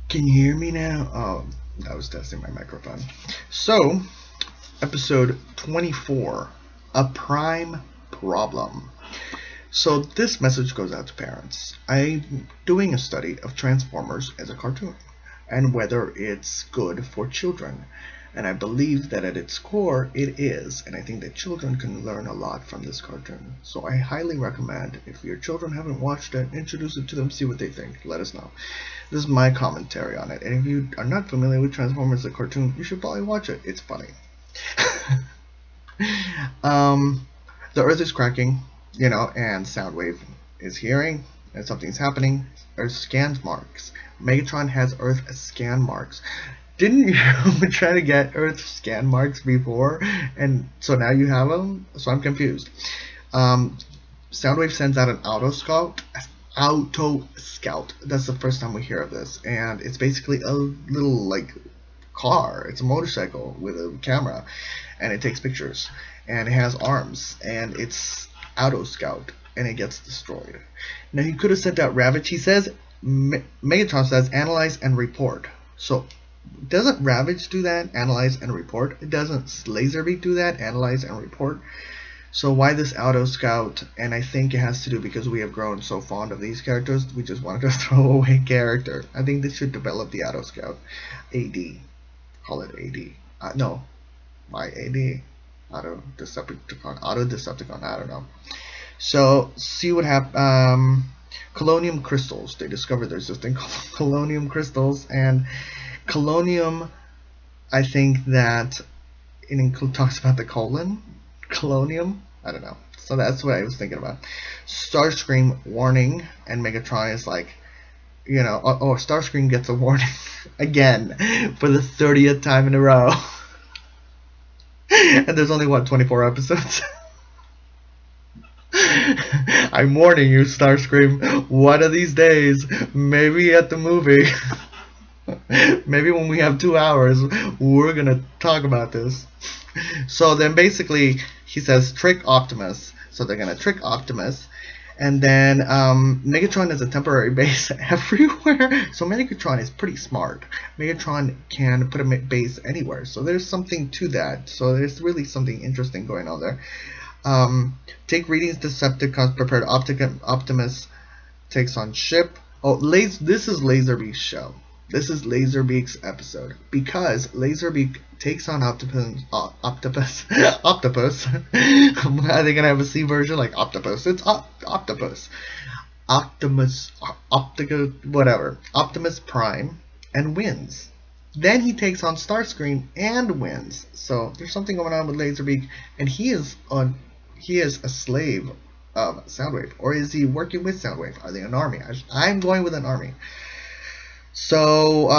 Can you hear me now? Oh, I was testing my microphone. So, episode 24, A Prime Problem. So, this message goes out to parents. I'm doing a study of Transformers as a cartoon and whether it's good for children. And I believe that at its core it is, and I think that children can learn a lot from this cartoon. So I highly recommend, if your children haven't watched it, introduce it to them, see what they think, let us know. This is my commentary on it, and if you are not familiar with Transformers the cartoon, you should probably watch it. It's funny. um, the Earth is cracking, and Soundwave is hearing, and something's happening. Earth scan marks. Megatron has Earth scan marks. Didn't you try to get Earth scan marks before, and so now you have them? So I'm confused. Um, Soundwave sends out an auto scout. Auto scout. That's the first time we hear of this, and it's basically a little car. It's a motorcycle with a camera, and it takes pictures, and it has arms, and it's auto scout, and it gets destroyed. Now he could have sent out Ravage. He says Megatron says analyze and report. So doesn't Ravage do that? Analyze and report. It doesn't Laserbeak do that? Analyze and report. So why this auto scout? And I think it has to do because we have grown so fond of these characters, we just wanted to throw away character. I think they should develop the auto scout. AD. Call it AD. No. Why AD? Auto Decepticon. I don't know. So see what happens. Colonium crystals. They discovered there's this thing called colonium crystals, and colonium, I think that it talks about the colon. Colonium? I don't know. So that's what I was thinking about. Starscream warning, and Megatron is like, Starscream gets a warning again for the 30th time in a row. And there's only, 24 episodes? I'm warning you, Starscream. One of these days, maybe at the movie, maybe when we have 2 hours, we're gonna talk about this. So then basically he says trick Optimus. So they're gonna trick Optimus, and then Megatron has a temporary base everywhere. So Megatron is pretty smart. Megatron can put a base anywhere. So there's something to that. So there's really something interesting going on there. Take readings, Decepticons prepared. Optimus takes on ship. Oh, this is Laserbeak's show. This is Laserbeak's episode, because Laserbeak takes on Octopus. Octopus. Are they gonna have a C version like Octopus? It's Octopus. Whatever. Optimus Prime, and wins. Then he takes on Starscream and wins. So there's something going on with Laserbeak, and he is a slave of Soundwave, or is he working with Soundwave? Are they an army? I'm going with an army. So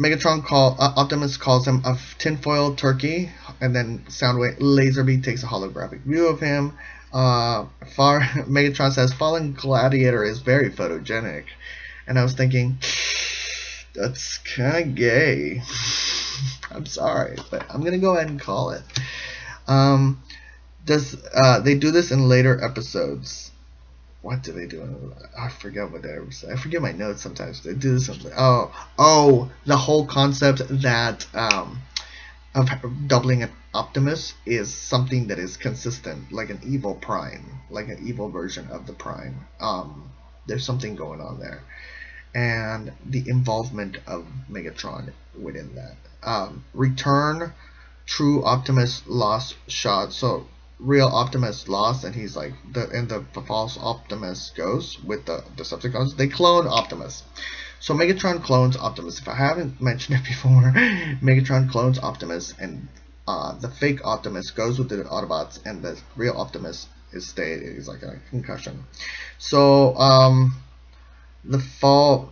Optimus calls him a tinfoil turkey, and then Laserbeak takes a holographic view of him. Megatron says Fallen Gladiator is very photogenic, and I was thinking that's kind of gay. I'm sorry, but I'm gonna go ahead and call it. They do this in later episodes? What do they do? I forget what they say. I forget my notes sometimes. They do something. Oh, the whole concept that of doubling an Optimus is something that is consistent, like an evil Prime, like an evil version of the Prime. There's something going on there, and the involvement of Megatron within that. Return true Optimus lost shot. So real Optimus lost, and he's like the false Optimus goes with the Decepticons. They clone Optimus. So Megatron clones Optimus. If I haven't mentioned it before, Megatron clones Optimus, and the fake Optimus goes with the Autobots, and the real Optimus is like a concussion. So the false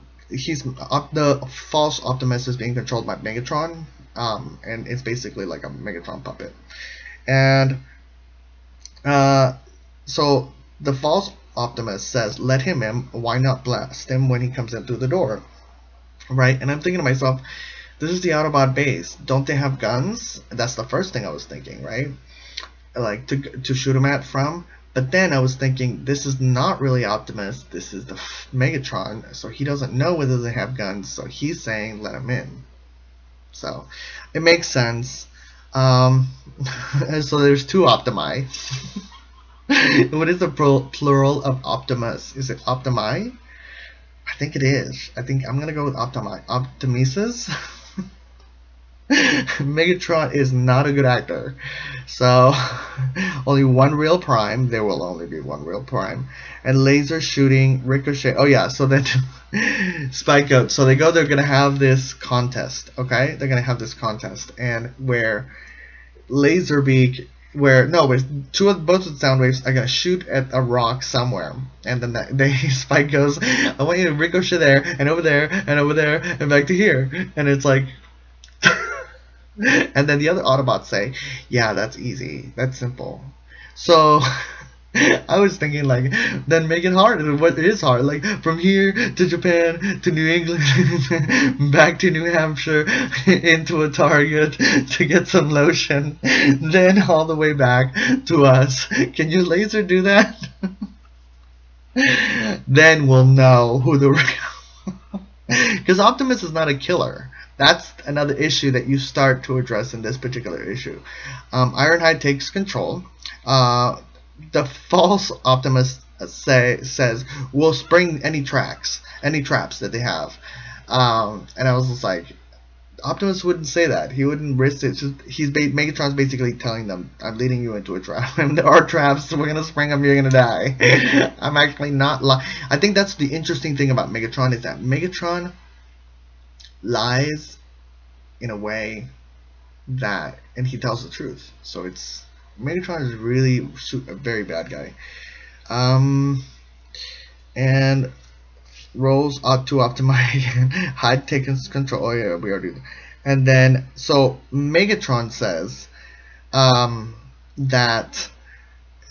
Optimus is being controlled by Megatron, and it's basically like a Megatron puppet. And so the false Optimus says, let him in, why not blast him when he comes in through the door, right? And I'm thinking to myself, this is the Autobot base. Don't they have guns? That's the first thing I was thinking, right? Like to shoot him at from. But then I was thinking, this is not really Optimus, this is the Megatron, so he doesn't know whether they have guns, so he's saying let him in. So it makes sense. And so there's two Optimi. What is the plural of Optimus? Is it Optimi? I think it is. I think I'm gonna go with Optimi. Optimesis? Megatron is not a good actor. So only one real Prime. There will only be one real Prime. And laser shooting, Ricochet. Oh yeah, so then Spike Goat. So they're gonna have this contest, okay? They're gonna have this contest, and where Laserbeak, both of the Soundwaves are gonna shoot at a rock somewhere, and then Spike goes, I want you to ricochet there and over there and over there and back to here, and it's like and then the other Autobots say, yeah, that's easy, that's simple. So I was thinking, like, then make it hard. What is hard? Like, from here to Japan to New England, back to New Hampshire, into a Target to get some lotion, then all the way back to us. Can you laser do that? Then we'll know who the real... Because Optimus is not a killer. That's another issue that you start to address in this particular issue. Ironhide takes control. The false Optimus says we'll spring any traps that they have, and I was just like, Optimus wouldn't say that. He wouldn't risk it. Megatron's basically telling them, I'm leading you into a trap, and there are traps, we're gonna spring them, you're gonna die. I'm actually not lying. I think that's the interesting thing about Megatron, is that Megatron lies in a way that, and he tells the truth. So it's, Megatron is really a very bad guy. And Rose ought to optimize. Hyde takes control. Oh yeah, we already. And then so Megatron says that.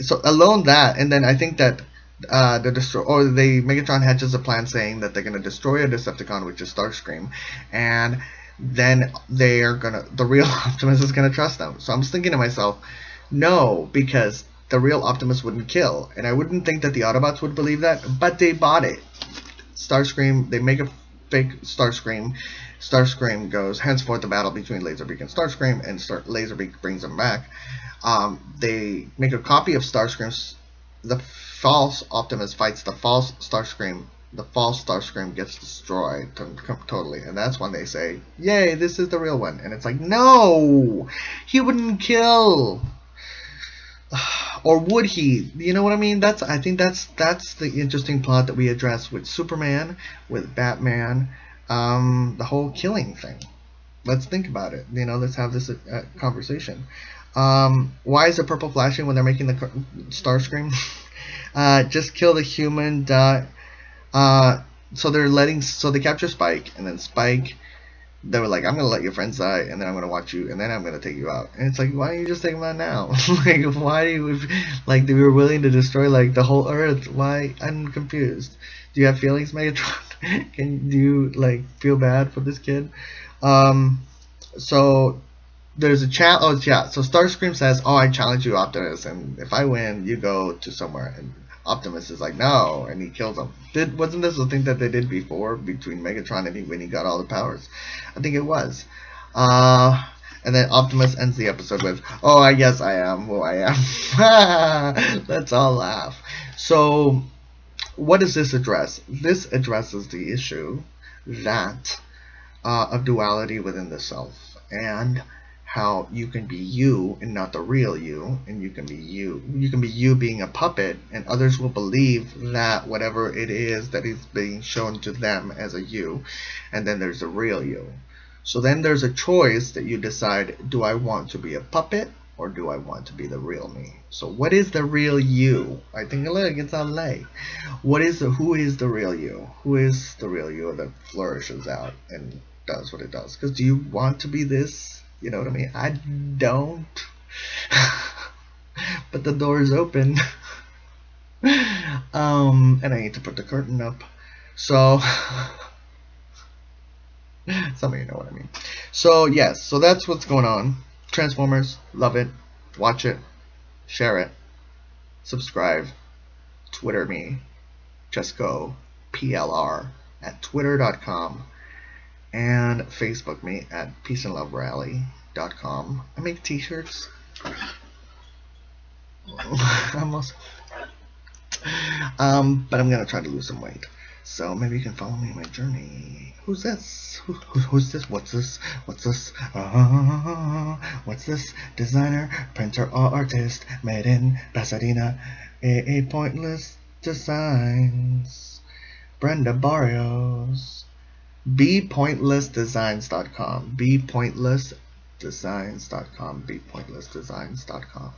So alone that, and then I think that Megatron hatches a plan saying that they're gonna destroy a Decepticon, which is Starscream, and then the real Optimus is gonna trust them. So I'm just thinking to myself, no, because the real Optimus wouldn't kill, and I wouldn't think that the Autobots would believe that, but they bought it. Starscream, they make a fake Starscream. Starscream goes, henceforth the battle between Laserbeak and Starscream, and Laserbeak brings them back. They make a copy of Starscream. The false Optimus fights the false Starscream. The false Starscream gets destroyed totally, and that's when they say, yay, this is the real one. And it's like, no, he wouldn't kill. Or would he? You know what I mean? I think that's the interesting plot that we address with Superman, with Batman, the whole killing thing. Let's think about it. You know, let's have this conversation. Why is the purple flashing when they're making the Starscream? Just kill the human. So they capture Spike, and then Spike, they were like, I'm gonna let your friends die, and then I'm gonna watch you, and then I'm gonna take you out. And it's like, why don't you just take them out now? Like, why do you, like, they were willing to destroy, like, the whole Earth? Why? I'm confused. Do you have feelings, Megatron? Do you, like, feel bad for this kid? So there's a chat. Oh yeah. So Starscream says, "Oh, I challenge you, Optimus, and if I win, you go to somewhere." And Optimus is like, "No," and he kills him. Wasn't this the thing that they did before between Megatron and when he got all the powers? I think it was. And then Optimus ends the episode with, "Oh, I guess I am who I am." Let's all laugh. So, what does this address? This addresses the issue that of duality within the self, and how you can be you and not the real you, and you can be you being a puppet, and others will believe that whatever it is that is being shown to them as a you, and then there's a real you. So then there's a choice that you decide, do I want to be a puppet or do I want to be the real me? So what is the real you? I think it's on lay. Who is the real you? Who is the real you that flourishes out and does what it does? Because do you want to be this? You know what I mean? I don't. But the door is open. And I need to put the curtain up. So some of you know what I mean. So yes, so that's what's going on. Transformers, love it, watch it, share it. subscribe, Twitter me, just go PLR at twitter.com, and Facebook me at peaceandloverally.com. I make t-shirts. But I'm gonna try to lose some weight. So maybe you can follow me in my journey. Who's this? Who's this? What's this? What's this? What's this? Designer, printer, artist, made in Pasadena. A Pointless Designs. Brenda Barrios. bpointlessdesigns.com. bpointlessdesigns.com. bpointlessdesigns.com.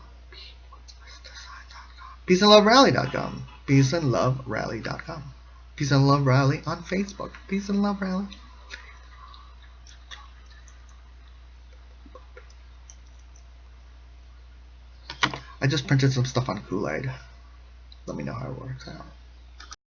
peaceandloverally.com. peaceandloverally.com. Peace and Love Rally on Facebook. Peace and Love Rally. I just printed some stuff on Kool-Aid. Let me know how it works out.